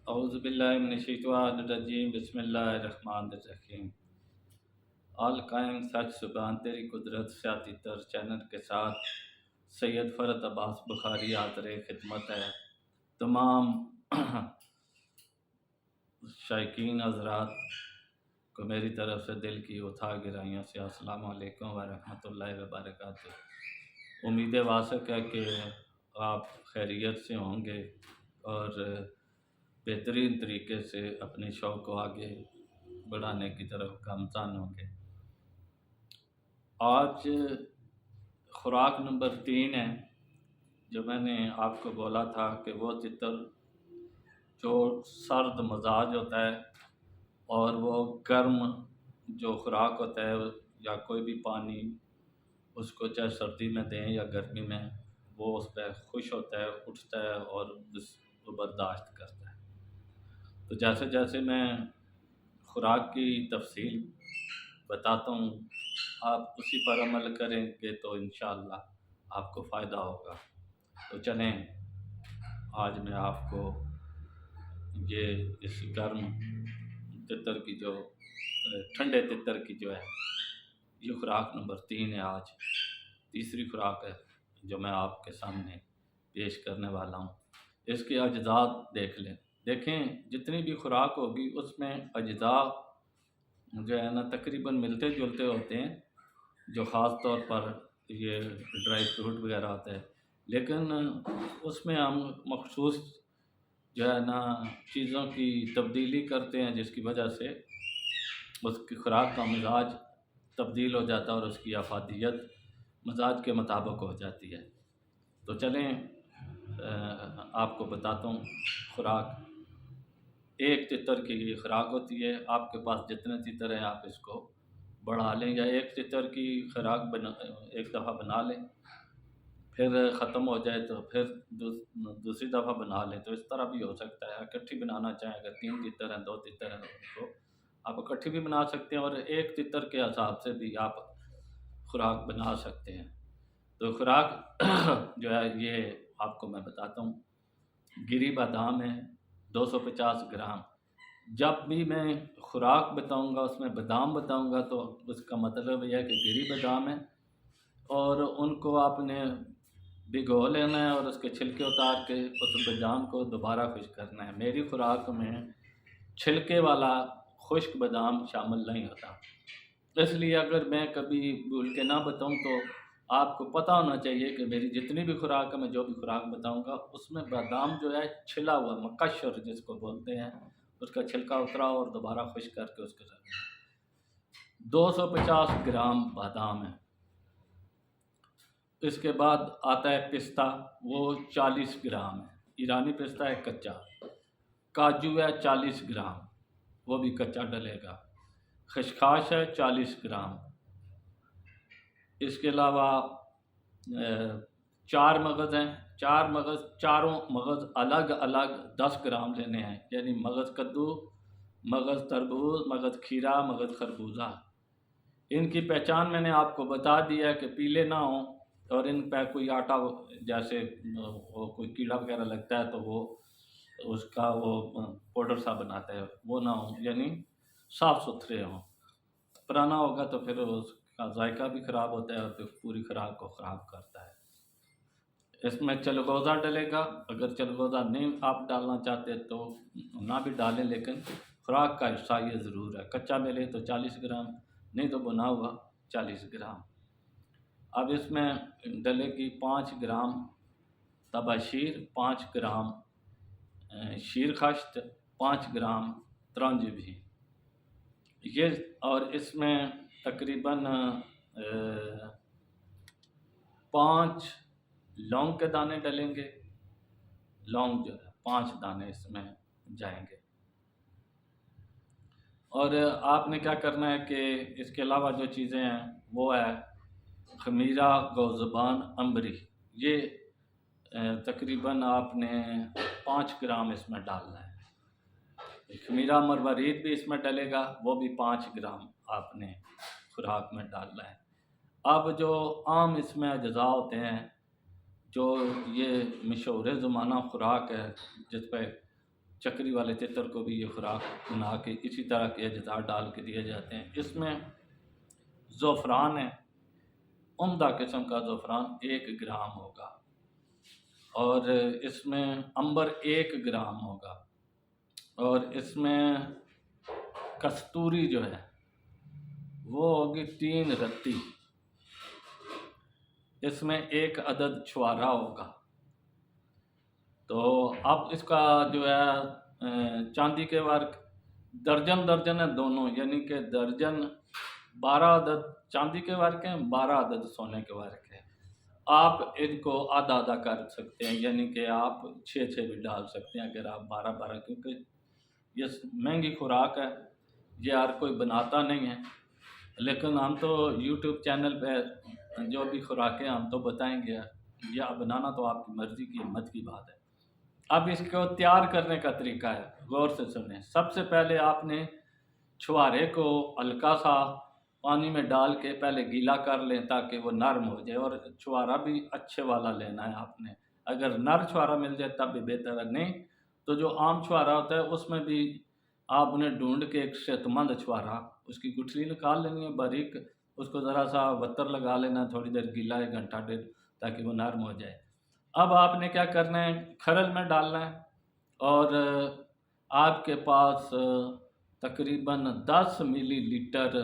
اعوذ باللہ من الشیطان الرجیم بسم اللہ الرحمن الرحیم۔ آل قائم سچ زبان تیری قدرت سیاتی تر چینل کے ساتھ سید فرد عباس بخاری حاضر خدمت ہے۔ تمام شائقین حضرات کو میری طرف سے دل کی اتھا گرائیوں سے السلام علیکم ورحمۃ اللہ وبرکاتہ۔ امید واسق ہے کہ آپ خیریت سے ہوں گے اور بہترین طریقے سے اپنے شوق کو آگے بڑھانے کی طرف گامزن ہوں گے۔ آج خوراک نمبر 3 ہے، جو میں نے آپ کو بولا تھا کہ وہ تتر جو سرد مزاج ہوتا ہے اور وہ گرم جو خوراک ہوتا ہے یا کوئی بھی پانی اس کو چاہے سردی میں دیں یا گرمی میں، وہ اس پہ خوش ہوتا ہے، اٹھتا ہے اور اس کو برداشت کرتا ہے۔ تو جیسے جیسے میں خوراک کی تفصیل بتاتا ہوں، آپ اسی پر عمل کریں گے تو انشاءاللہ آپ کو فائدہ ہوگا۔ تو چلیں آج میں آپ کو یہ اس گرم تتر کی جو ٹھنڈے تتر کی جو ہے یہ خوراک نمبر 3 ہے، آج تیسری خوراک ہے جو میں آپ کے سامنے پیش کرنے والا ہوں۔ اس کے اجزاء دیکھ لیں۔ دیکھیں جتنی بھی خوراک ہوگی اس میں اجزاء جو ہے نا تقریباً ملتے جلتے ہوتے ہیں، جو خاص طور پر یہ ڈرائی فروٹ وغیرہ ہوتا ہے، لیکن اس میں ہم مخصوص جو ہے نا چیزوں کی تبدیلی کرتے ہیں جس کی وجہ سے اس کی خوراک کا مزاج تبدیل ہو جاتا ہے اور اس کی افادیت مزاج کے مطابق ہو جاتی ہے۔ تو چلیں آپ کو بتاتا ہوں خوراک۔ ایک تتر کی یہ خوراک ہوتی ہے، آپ کے پاس جتنے تتر ہیں آپ اس کو بڑھا لیں، یا ایک تتر کی خوراک ایک دفعہ بنا لیں، پھر ختم ہو جائے تو پھر دوسری دفعہ بنا لیں۔ تو اس طرح بھی ہو سکتا ہے، اکٹھی بنانا چاہیں، اگر 3 تتر ہیں 2 تتر ہیں تو آپ اکٹھی بھی بنا سکتے ہیں، اور ایک تتر کے حساب سے بھی آپ خوراک بنا سکتے ہیں۔ تو خوراک جو ہے یہ آپ کو میں بتاتا ہوں۔ گری بادام ہے 250 گرام۔ جب بھی میں خوراک بتاؤں گا اس میں بادام بتاؤں گا تو اس کا مطلب یہ ہے کہ گری بادام ہے، اور ان کو آپ نے بھگو لینا ہے اور اس کے چھلکے اتار کے اس بادام کو دوبارہ خشک کرنا ہے۔ میری خوراک میں چھلکے والا خشک بادام شامل نہیں ہوتا، اس لیے اگر میں کبھی بھول کے نہ بتاؤں تو آپ کو پتہ ہونا چاہیے کہ میری جتنی بھی خوراک ہے، میں جو بھی خوراک بتاؤں گا اس میں بادام جو ہے چھلا ہوا مقشر جس کو بولتے ہیں، اس کا چھلکا اترا اور دوبارہ خشک کر کے اس کے ساتھ 250 گرام بادام ہے۔ اس کے بعد آتا ہے پستہ، وہ 40 گرام ہے، ایرانی پستہ ہے کچا۔ کاجو ہے 40 گرام، وہ بھی کچا ڈلے گا۔ خشخاش ہے 40 گرام۔ اس کے علاوہ 4 مغز ہیں، چاروں مغز الگ الگ 10 گرام لینے ہیں، یعنی مغز کدو، مغز تربوز، مغز کھیرا، مغز خربوزہ۔ ان کی پہچان میں نے آپ کو بتا دیا ہے کہ پیلے نہ ہوں، اور ان پہ کوئی آٹا جیسے کوئی کیڑا وغیرہ لگتا ہے تو وہ اس کا وہ پاؤڈر سا بناتا ہے، وہ نہ ہوں، یعنی صاف ستھرے ہوں۔ پرانا ہوگا تو پھر اس کا ذائقہ بھی خراب ہوتا ہے اور پھر پوری خوراک کو خراب کرتا ہے۔ اس میں چلغوزہ ڈلے گا، اگر چلغوزہ نہیں آپ ڈالنا چاہتے تو نہ بھی ڈالیں، لیکن خوراک کا حصہ یہ ضرور ہے۔ کچا ملے تو 40 گرام، نہیں تو بنا ہوا 40 گرام۔ اب اس میں ڈلے گی 5 گرام تباشیر، 5 گرام شیر خشت، 5 گرام ترنج بھی، یہ، اور اس میں تقریباً 5 لونگ کے دانے ڈلیں گے۔ لونگ جو ہے 5 دانے اس میں جائیں گے۔ اور آپ نے کیا کرنا ہے کہ اس کے علاوہ جو چیزیں ہیں وہ ہے خمیرہ، گوزبان، امبری، یہ تقریباً آپ نے 5 گرام اس میں ڈالنا ہے۔ خمیرہ مروارید بھی اس میں ڈلے گا، وہ بھی 5 گرام آپ نے خوراک میں ڈالنا ہے۔ اب جو عام اس میں اجزاء ہوتے ہیں، جو یہ مشہور زمانہ خوراک ہے جس پہ چکری والے تتر کو بھی یہ خوراک بنا کے اسی طرح کے اجزاء ڈال کے دیے جاتے ہیں۔ اس میں زعفران ہے، عمدہ قسم کا زعفران 1 گرام ہوگا، اور اس میں عنبر 1 گرام ہوگا، اور اس میں کستوری جو ہے وہ ہوگی 3 رتی، اس میں 1 عدد چھوارا ہوگا۔ تو اب اس کا جو ہے چاندی کے ورق درجن درجن ہے دونوں، یعنی کہ درجن 12 عدد چاندی کے ورق ہیں، 12 عدد سونے کے ورق ہیں۔ آپ ان کو آدھا آدھا کر سکتے ہیں، یعنی کہ آپ 6 بھی ڈال سکتے ہیں اگر آپ 12 کیونکہ یہ مہنگی خوراک ہے، یہ ہر کوئی بناتا نہیں ہے، لیکن ہم تو یوٹیوب چینل پہ جو بھی خوراکیں ہم تو بتائیں گے، یا بنانا تو آپ کی مرضی کی ہمت کی بات ہے۔ اب اس کو تیار کرنے کا طریقہ ہے، غور سے سنیں۔ سب سے پہلے آپ نے چھوارے کو ہلکا سا پانی میں ڈال کے پہلے گیلا کر لیں تاکہ وہ نرم ہو جائے، اور چھوارا بھی اچھے والا لینا ہے آپ نے۔ اگر نر چھوارا مل جائے تب بھی بہتر ہے، نہیں تو جو عام چھوارا ہوتا ہے اس میں بھی آپ نے ڈھونڈ کے ایک صحت مند چھوارا، اس کی گٹھلی نکال لینی ہے باریک، اس کو ذرا سا وتر لگا لینا، تھوڑی دیر گیلا 1 گھنٹہ ڈیڑھ تاکہ وہ نرم ہو جائے۔ اب آپ نے کیا کرنا ہے، کھرل میں ڈالنا ہے، اور آپ کے پاس تقریباً 10 ملی لیٹر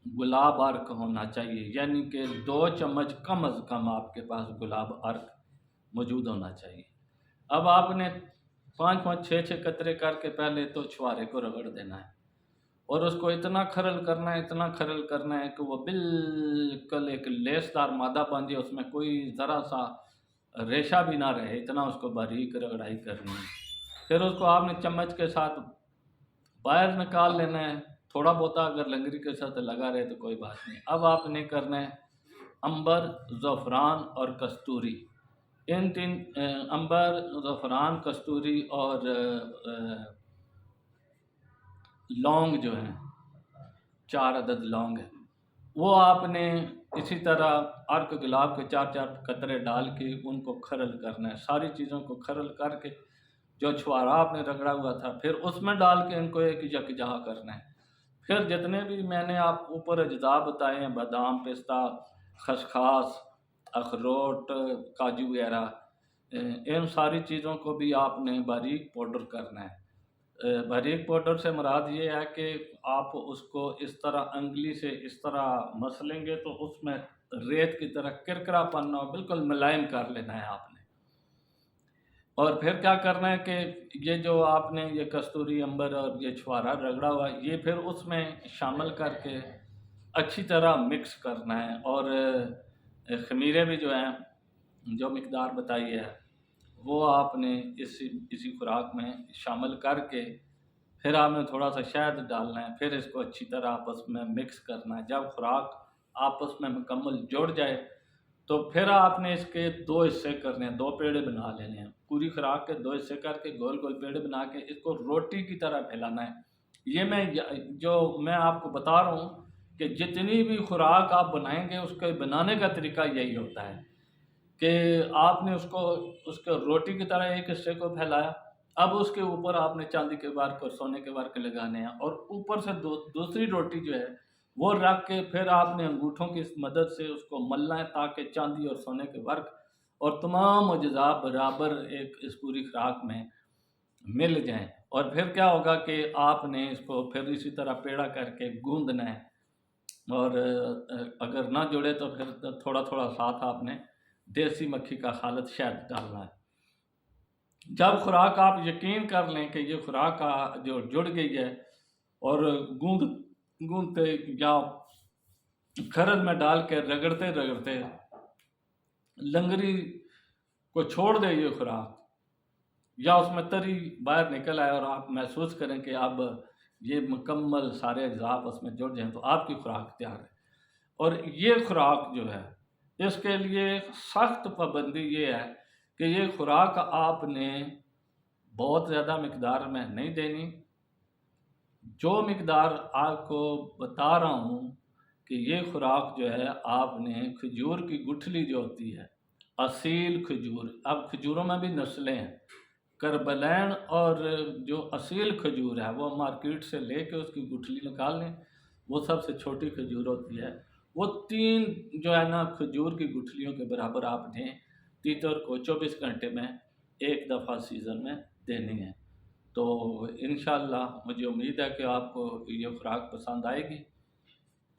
گلاب ارک ہونا چاہیے، یعنی کہ 2 چمچ کم از کم آپ کے پاس گلاب ارک موجود ہونا چاہیے۔ اب آپ نے 5 6 قطرے کر کے پہلے تو چھوارے کو رگڑ دینا ہے، اور اس کو اتنا کھرل کرنا ہے، اتنا کھرل کرنا ہے کہ وہ بالکل ایک لیس دار مادہ بن جائے، اس میں کوئی ذرا سا ریشہ بھی نہ رہے، اتنا اس کو باریک رگڑائی کرنی ہے۔ پھر اس کو آپ نے چمچ کے ساتھ باہر نکال لینا ہے، تھوڑا بہتا اگر لنگری کے ساتھ لگا رہے تو کوئی بات نہیں۔ اب آپ نے کرنا ہے عنبر، زعفران اور کستوری، ان 3 عنبر، زعفران، کستوری اور لونگ جو ہیں 4 عدد لونگ ہیں، وہ آپ نے اسی طرح ارک گلاب کے 4 قطرے ڈال کے ان کو کھرل کرنا ہے، ساری چیزوں کو کھرل کر کے جو چھوارا آپ نے رگڑا ہوا تھا پھر اس میں ڈال کے ان کو ایک یکجا کرنا ہے۔ پھر جتنے بھی میں نے آپ اوپر اجزاء بتائے ہیں، بادام، پستہ، خسخاس، اخروٹ، کاجو وغیرہ، ان ساری چیزوں کو بھی آپ نے باریک پاؤڈر کرنا ہے۔ باریک پاؤڈر سے مراد یہ ہے کہ آپ اس کو اس طرح انگلی سے اس طرح مسلیں گے تو اس میں ریت کی طرح کرکرا پن ہو، بالکل ملائم کر لینا ہے آپ نے۔ اور پھر کیا کرنا ہے کہ یہ جو آپ نے یہ کستوری، عنبر اور یہ چھوارا رگڑا ہوا یہ پھر اس میں شامل کر کے اچھی طرح مکس کرنا ہے، اور خمیرے بھی جو ہیں جو مقدار بتائی ہے وہ آپ نے اسی خوراک میں شامل کر کے پھر آپ نے تھوڑا سا شہد ڈالنا ہے، پھر اس کو اچھی طرح آپس میں مکس کرنا ہے۔ جب خوراک آپس میں مکمل جڑ جائے تو پھر آپ نے اس کے 2 حصے کرنے ہیں، 2 پیڑے بنا لینے ہیں، پوری خوراک کے 2 حصے کر کے گول گول پیڑے بنا کے اس کو روٹی کی طرح پھیلانا ہے۔ یہ جو میں آپ کو بتا رہا ہوں کہ جتنی بھی خوراک آپ بنائیں گے اس کے بنانے کا طریقہ یہی ہوتا ہے کہ آپ نے اس کو روٹی کی طرح ایک حصے کو پھیلایا، اب اس کے اوپر آپ نے چاندی کے ورق اور سونے کے ورق لگانے ہیں، اور اوپر سے دوسری روٹی جو ہے وہ رکھ کے پھر آپ نے انگوٹھوں کی مدد سے اس کو ملنا ہے تاکہ چاندی اور سونے کے ورق اور تمام اجزاء برابر ایک اس پوری خوراک میں مل جائیں۔ اور پھر کیا ہوگا کہ آپ نے اس کو پھر اسی طرح پیڑا کر کے گوندنا ہے، اور اگر نہ جڑے تو پھر تھوڑا تھوڑا ساتھ آپ نے دیسی مکھی کا خالص شہد ڈالنا ہے۔ جب خوراک آپ یقین کر لیں کہ یہ خوراک جو جڑ گئی ہے اور گوندتے یا کھرل میں ڈال کے رگڑتے رگڑتے لنگری کو چھوڑ دے یہ خوراک، یا اس میں تری باہر نکل آئے اور آپ محسوس کریں کہ اب یہ مکمل سارے اجزاء آپس میں جڑ جائیں تو آپ کی خوراک تیار ہے۔ اور یہ خوراک جو ہے اس کے لیے سخت پابندی یہ ہے کہ یہ خوراک آپ نے بہت زیادہ مقدار میں نہیں دینی۔ جو مقدار آپ کو بتا رہا ہوں کہ یہ خوراک جو ہے آپ نے کھجور کی گٹھلی جو ہوتی ہے، اصیل کھجور، اب کھجوروں میں بھی نسلیں ہیں، کربلین اور جو اصیل کھجور ہے وہ مارکیٹ سے لے کے اس کی گٹھلی نکال لیں، وہ سب سے چھوٹی کھجور ہوتی ہے، وہ 3 جو ہے نا کھجور کی گٹھلیوں کے برابر آپ دیں، تیتر کو 24 گھنٹے میں ایک دفعہ سیزن میں دینی ہے۔ تو انشاءاللہ مجھے امید ہے کہ آپ کو یہ خوراک پسند آئے گی،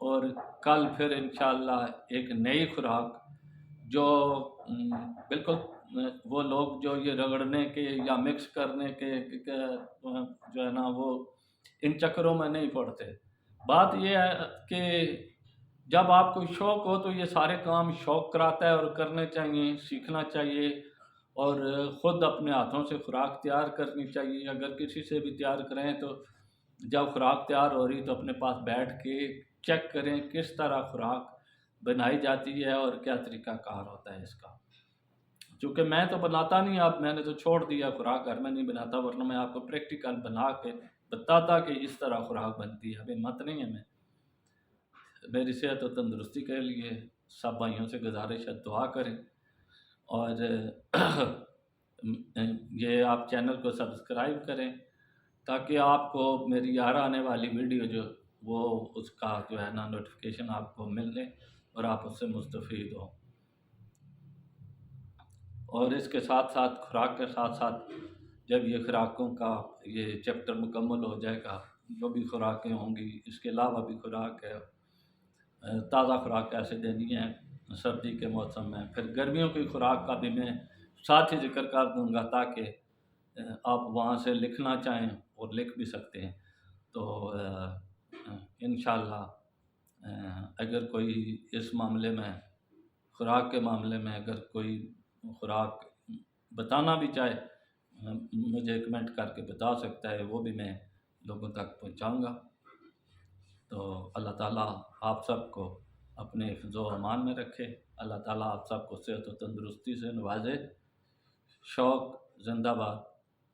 اور کل پھر انشاءاللہ ایک نئی خوراک جو بالکل وہ لوگ جو یہ رگڑنے کے یا مکس کرنے کے جو ہے نا وہ ان چکروں میں نہیں پڑتے۔ بات یہ ہے کہ جب آپ کو شوق ہو تو یہ سارے کام شوق کراتا ہے، اور کرنے چاہیے، سیکھنا چاہیے، اور خود اپنے ہاتھوں سے خوراک تیار کرنی چاہیے۔ اگر کسی سے بھی تیار کریں تو جب خوراک تیار ہو رہی تو اپنے پاس بیٹھ کے چیک کریں کس طرح خوراک بنائی جاتی ہے اور کیا طریقہ کار ہوتا ہے اس کا۔ چونکہ میں تو بناتا نہیں، میں نے تو چھوڑ دیا، خوراک گھر میں نہیں بناتا، ورنہ میں آپ کو پریکٹیکل بنا کے بتاتا کہ اس طرح خوراک بنتی ہے۔ ابھی ہمت نہیں ہے، میری صحت و تندرستی کے لیے سب بھائیوں سے گزارش ہے دعا کریں، اور یہ آپ چینل کو سبسکرائب کریں تاکہ آپ کو میری ہر آنے والی ویڈیو جو وہ اس کا جو ہے نا نوٹیفیکیشن آپ کو ملے اور آپ اس سے مستفید ہوں۔ اور اس کے ساتھ ساتھ خوراک کے ساتھ ساتھ جب یہ خوراکوں کا یہ چیپٹر مکمل ہو جائے گا، جو بھی خوراکیں ہوں گی، اس کے علاوہ بھی خوراک ہے، تازہ خوراک کیسے دینی ہے سردی کے موسم میں، پھر گرمیوں کی خوراک کا بھی میں ساتھ ہی ذکر کر دوں گا تاکہ آپ وہاں سے لکھنا چاہیں اور لکھ بھی سکتے ہیں۔ تو انشاءاللہ اگر کوئی اس معاملے میں خوراک کے معاملے میں اگر کوئی خوراک بتانا بھی چاہے مجھے کمنٹ کر کے بتا سکتا ہے، وہ بھی میں لوگوں تک پہنچاؤں گا۔ تو اللہ تعالیٰ آپ سب کو اپنے حفظ و امان میں رکھے، اللہ تعالیٰ آپ سب کو صحت و تندرستی سے نوازے۔ شوق زندہ باد،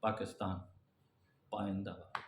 پاکستان پائندہ باد۔